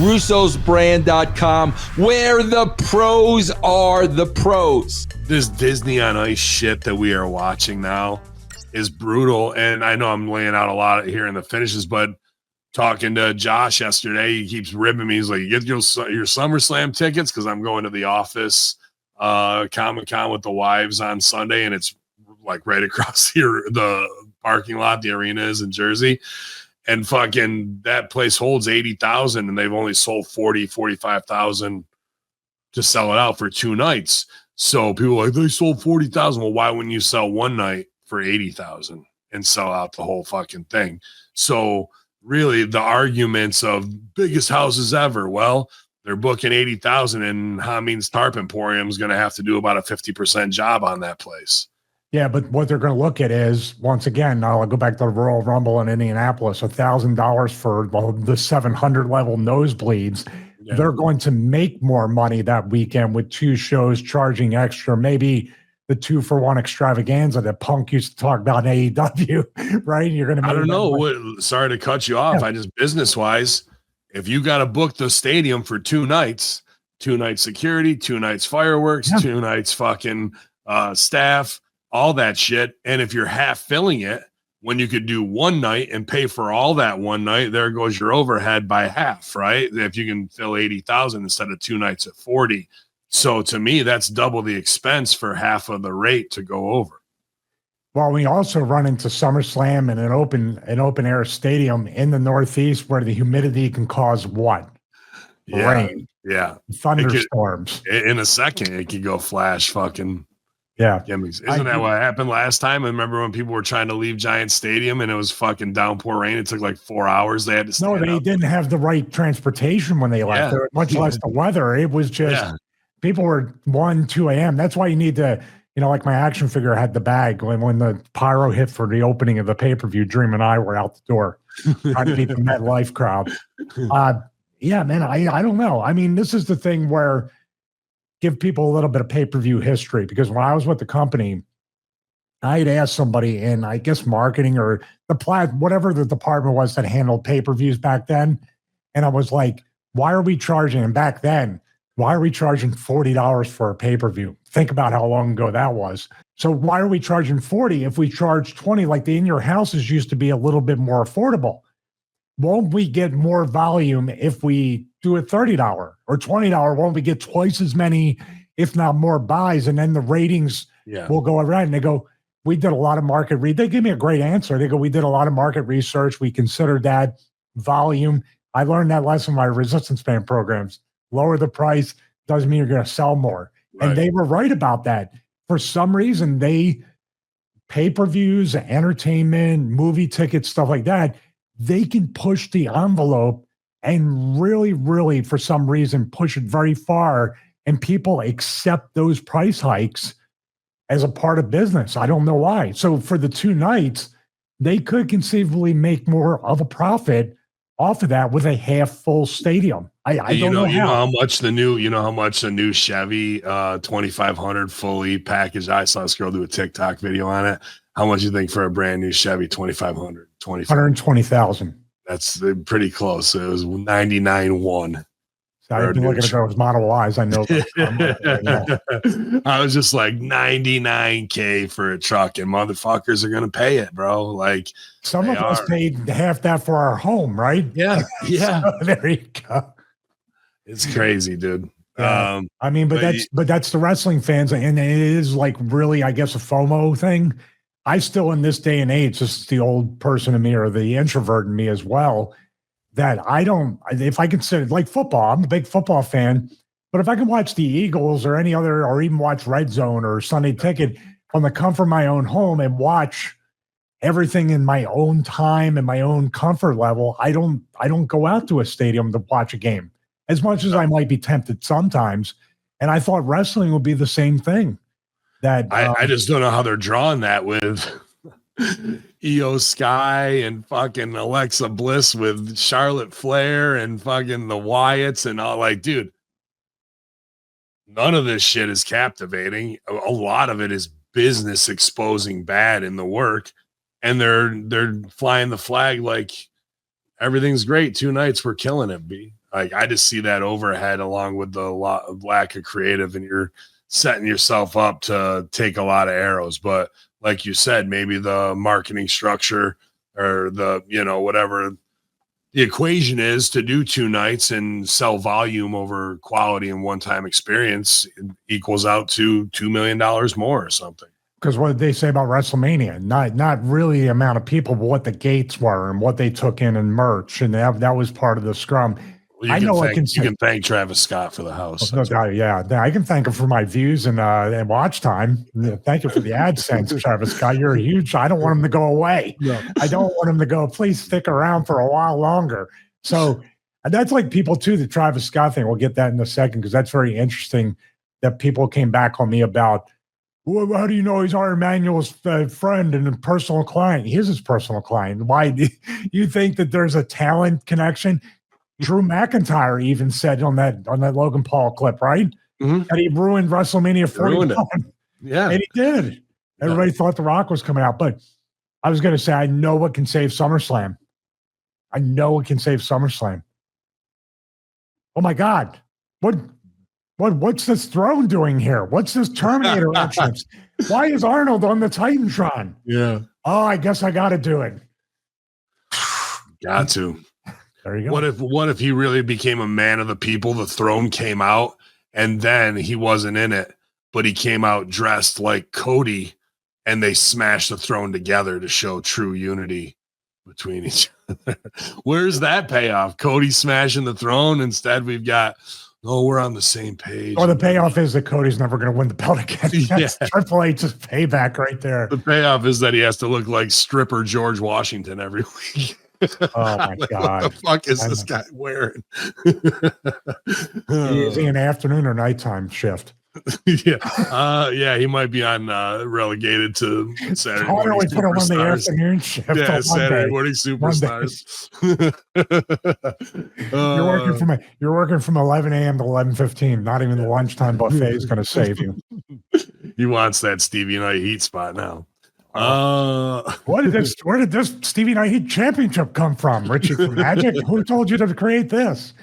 russosbrand.com, where the pros are the pros. This Disney on Ice shit that we are watching now is brutal. And I know I'm laying out a lot here in the finishes, but talking to Josh yesterday, he keeps ribbing me. He's like, you get your SummerSlam tickets? Because I'm going to the office Comic-Con with the wives on Sunday, and it's like right across here, the parking lot, the arena is in Jersey. And fucking that place holds 80,000 and they've only sold 45,000 to sell it out for 2 nights. So people are like, they sold 40,000. Well, why wouldn't you sell one night for 80,000 and sell out the whole fucking thing? So really the arguments of biggest houses ever, well, they're booking 80,000 and Hamin's Tarp Emporium is going to have to do about a 50% job on that place. Yeah, but what they're going to look at is, once again, I'll go back to the Royal Rumble in Indianapolis, $1,000 for the 700 level nosebleeds. Yeah. They're going to make more money that weekend with 2 shows charging extra, maybe the 2-for-1 extravaganza that Punk used to talk about in AEW, right? You're going to. I don't know. Sorry to cut you off. Yeah. I just business wise, if you got to book the stadium for 2 nights, 2 nights security, 2 nights fireworks, 2 nights fucking staff, all that shit. And if you're half filling it, when you could do 1 night and pay for all that 1 night, there goes your overhead by half, right? If you can fill 80,000 instead of 2 nights at 40. So to me, that's double the expense for half of the rate to go over. Well, we also run into SummerSlam in an open air stadium in the Northeast where the humidity can cause what? Yeah, rain. Yeah. Thunderstorms. In a second, it could go flash fucking. Yeah. Isn't that what happened last time? I remember when people were trying to leave Giant Stadium and it was fucking downpour rain. It took like 4 hours. They had to stand they up. Didn't have the right transportation when they left. Much less the weather. It was just people were 1, 2 a.m. That's why you need to, like my action figure had the bag when the pyro hit for the opening of the pay-per-view, Dream and I were out the door trying to beat the MetLife crowd. Yeah, man, I don't know. I mean, this is the thing where give people a little bit of pay-per-view history, because when I was with the company, I had asked somebody in, I guess, marketing or whatever the department was that handled pay-per-views back then. And I was like, why are we charging? And back then, why are we charging $40 for a pay-per-view? Think about how long ago that was. So why are we charging $40 if we charge $20? Like the in-your houses used to be a little bit more affordable. Won't we get more volume if we do a $30 or $20? Won't we get twice as many, if not more, buys? And then the ratings will go around. And they go, we did a lot of market They give me a great answer. They go, we did a lot of market research. We considered that volume. I learned that lesson in my resistance band programs. Lower the price doesn't mean you're going to sell more. Right. And they were right about that. For some reason, pay-per-views, entertainment, movie tickets, stuff like that, they can push the envelope and really, really, for some reason, push it very far. And people accept those price hikes as a part of business. I don't know why. So for the 2 nights, they could conceivably make more of a profit off of that with a half full stadium. I don't know how much the new Chevy 2500 fully packaged. I saw this girl do a TikTok video on it. How much do you think for a brand new Chevy 2500? 120,000. That's pretty close. It was 99.1. I've been looking at those Model Ys. I know. I was just like $99K for a truck, and motherfuckers are gonna pay it, bro. Like some of us paid half that for our home, right? Yeah, yeah. So, there you go. It's crazy, dude. Yeah. I mean, but that's the wrestling fans, and it is like really, I guess, a FOMO thing. I still, in this day and age, this is the old person in me or the introvert in me as well, that if I consider like football, I'm a big football fan, but if I can watch the Eagles or any other, or even watch Red Zone or Sunday Ticket on the comfort of my own home and watch everything in my own time and my own comfort level, I don't go out to a stadium to watch a game as much as I might be tempted sometimes. And I thought wrestling would be the same thing. That I just don't know how they're drawing that with Io Sky and fucking Alexa Bliss with Charlotte Flair and fucking the Wyatts and all. Like, dude, none of this shit is captivating. A lot of it is business exposing bad in the work, and they're flying the flag like everything's great. 2 nights, we're killing it, B. Like, I just see that overhead along with the lack of creative, and you're setting yourself up to take a lot of arrows. But like you said, maybe the marketing structure or the, whatever the equation is to do 2 nights and sell volume over quality and one-time experience equals out to $2 million more or something. Because what did they say about WrestleMania? Not really the amount of people, but what the gates were and what they took in merch, and that was part of the scrum. Well, you can thank Travis Scott for the house. Yeah, I can thank him for my views and watch time. Thank you for the AdSense, Travis Scott. You're huge. I don't want him to go away. No. I don't want him to go. Please stick around for a while longer. So that's like people too. The Travis Scott thing. We'll get that in a second because that's very interesting. That people came back on me about. Well, how do you know he's Art Emanuel's friend and a personal client? He is his personal client. Why do you think that there's a talent connection? Drew McIntyre even said on that Logan Paul clip, right? Mm-hmm. That he ruined WrestleMania 41. Yeah. And he did. Everybody thought The Rock was coming out. But I was going to say, I know what can save SummerSlam. Oh, my God. What's this throne doing here? What's this Terminator entrance? Why is Arnold on the Titantron? Yeah. Oh, I guess I got to do it. Got to. There you go. What if he really became a man of the people? The throne came out, and then he wasn't in it, but he came out dressed like Cody, and they smashed the throne together to show true unity between each other. Where's that payoff? Cody smashing the throne. Instead, we've got, we're on the same page. Or the payoff is that Cody's never going to win the belt again. That's Triple H's payback right there. The payoff is that he has to look like stripper George Washington every week. Oh my God! What the fuck is this guy wearing? Is he an afternoon or nighttime shift? Yeah, he might be on relegated to Saturday morning put him on the afternoon shift. Yeah, Saturday morning superstars. You're working from 11 a.m. to 11:15. Not even the lunchtime buffet is going to save you. He wants that Stevie Night Heat spot now. Where did this Stevie Night Heat championship come from? Richie from Magic? Who told you to create this?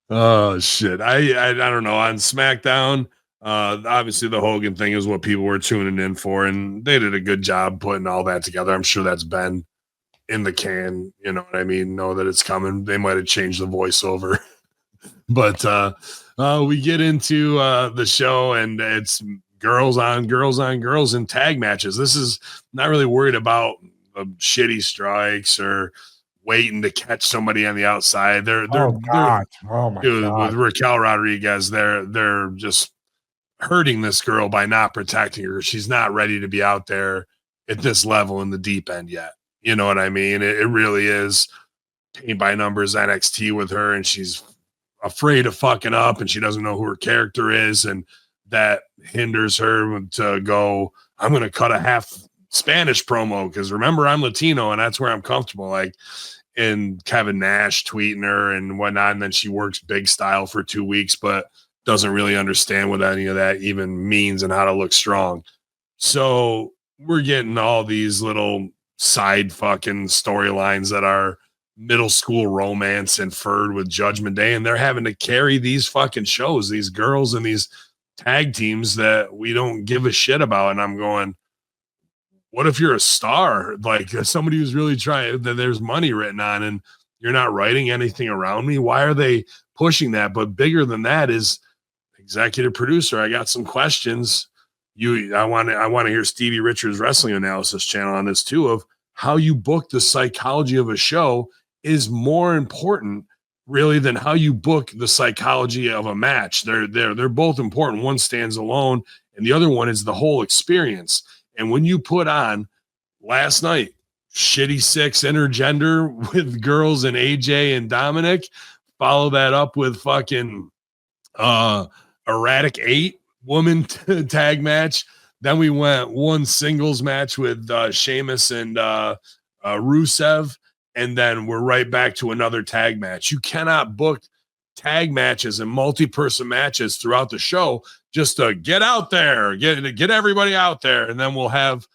Oh shit. I don't know. On SmackDown, obviously the Hogan thing is what people were tuning in for, and they did a good job putting all that together. I'm sure that's been in the can, you know what I mean? Know that it's coming. They might have changed the voiceover. But we get into the show, and it's girls on girls in tag matches. This is not really worried about shitty strikes or waiting to catch somebody on the outside. They're God. With Raquel Rodriguez, they're just hurting this girl by not protecting her. She's not ready to be out there at this level in the deep end yet. You know what I mean? It really is paint by numbers NXT with her, and she's afraid of fucking up, and she doesn't know who her character is, and that hinders her to go, I'm going to cut a half Spanish promo because remember, I'm Latino and that's where I'm comfortable. Like, and Kevin Nash tweeting her and whatnot. And then she works big style for 2 weeks, but doesn't really understand what any of that even means and how to look strong. So we're getting all these little side fucking storylines that are middle school romance inferred with Judgment Day. And they're having to carry these fucking shows, these girls and these tag teams that we don't give a shit about. And I'm going, what if you're a star? Like somebody who's really trying, that there's money written on, and you're not writing anything around me. Why are they pushing that? But bigger than that is executive producer. I got some questions. I want to hear Stevie Richards' wrestling analysis channel on this too, of how you book the psychology of a show is more important really than how you book the psychology of a match. They're both important. One stands alone and the other one is the whole experience. And when you put on last night, Shitty Six intergender with girls and AJ and Dominic, follow that up with fucking Erratic 8 woman tag match. Then we went one singles match with Sheamus and Rusev. And then we're right back to another tag match. You cannot book tag matches and multi-person matches throughout the show just to get out there, get everybody out there, and then he'll have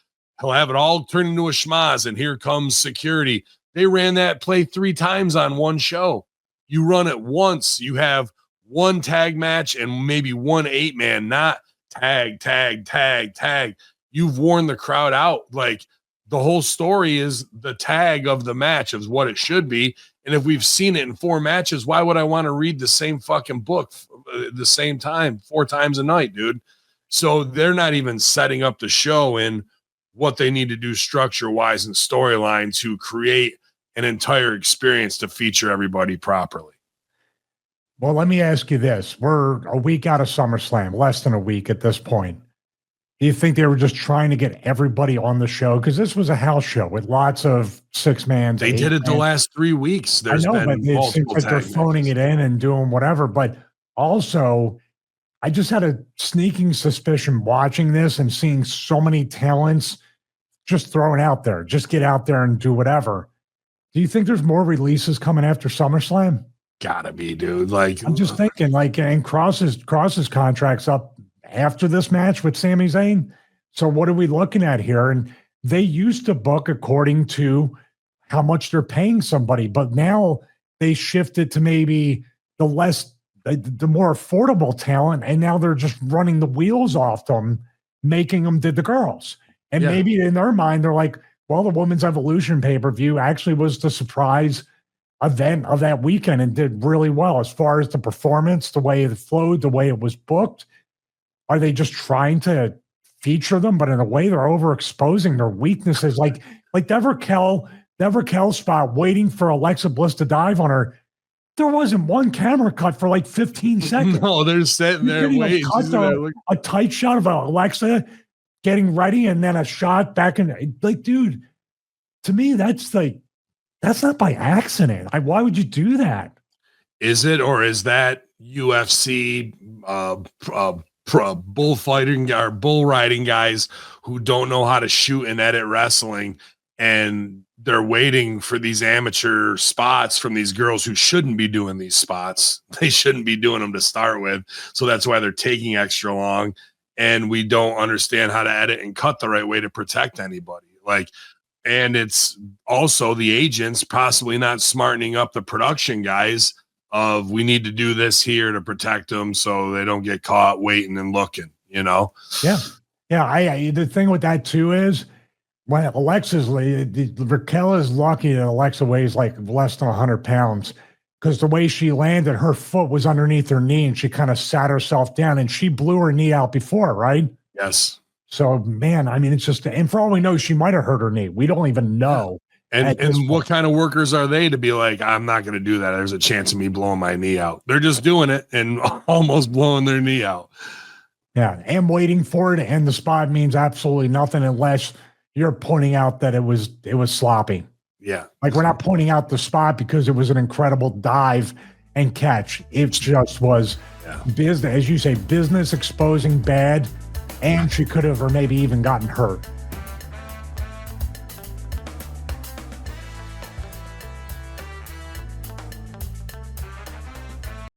it all turn into a schmaz, and here comes security. They ran that play 3 times on one show. You run it once, you have one tag match and maybe one 8-man, not tag. You've worn the crowd out. Like, the whole story is the tag of the match of what it should be. And if we've seen it in 4 matches, why would I want to read the same fucking book the same time 4 times a night, dude? So they're not even setting up the show in what they need to do structure-wise and storyline to create an entire experience to feature everybody properly. Well, let me ask you this. We're a week out of SummerSlam, less than a week at this point. Do you think they were just trying to get everybody on the show? Because this was a house show with lots of 6-man. They did it the last 3 weeks. There's been but it seems like they're phoning it in and doing whatever. But also, I just had a sneaking suspicion watching this and seeing so many talents just thrown out there. Just get out there and do whatever. Do you think there's more releases coming after SummerSlam? Gotta be, dude. Like, I'm just thinking, like, and Cross's contract's up after this match with Sami Zayn. So what are we looking at here? And they used to book according to how much they're paying somebody, but now they shifted to maybe the more affordable talent, and now they're just running the wheels off them, making them the girls. And maybe in their mind, they're like, well, the Women's Evolution pay-per-view actually was the surprise event of that weekend and did really well as far as the performance, the way it flowed, the way it was booked. Are they just trying to feature them, but in a way they're overexposing their weaknesses? Like that Raquel spot waiting for Alexa Bliss to dive on her. There wasn't one camera cut for like 15 seconds. No, they're sitting there waiting. A tight shot of Alexa getting ready and then a shot back in. Like, dude, to me, that's not by accident. Why would you do that? Is it, or is that UFC bullfighting or bull riding guys who don't know how to shoot and edit wrestling, and they're waiting for these amateur spots from these girls who shouldn't be doing these spots? They shouldn't be doing them to start with. So that's why they're taking extra long, and we don't understand how to edit and cut the right way to protect anybody. Like, and it's also the agents possibly not smartening up the production guys of, we need to do this here to protect them so they don't get caught waiting and looking, you know? Yeah. Yeah. The thing with that too is when Raquel is lucky that Alexa weighs like less than 100 pounds, because the way she landed, her foot was underneath her knee and she kind of sat herself down and she blew her knee out before, right? Yes. So, man, I mean, it's just, and for all we know, she might have hurt her knee. We don't even know. And what kind of workers are they to be like, I'm not going to do that. There's a chance of me blowing my knee out. They're just doing it and almost blowing their knee out. Yeah, and waiting for it, and the spot means absolutely nothing unless you're pointing out that it was sloppy. Yeah. Like, we're not pointing out the spot because it was an incredible dive and catch. It just was business, as you say, business exposing bad, and she could have or maybe even gotten hurt.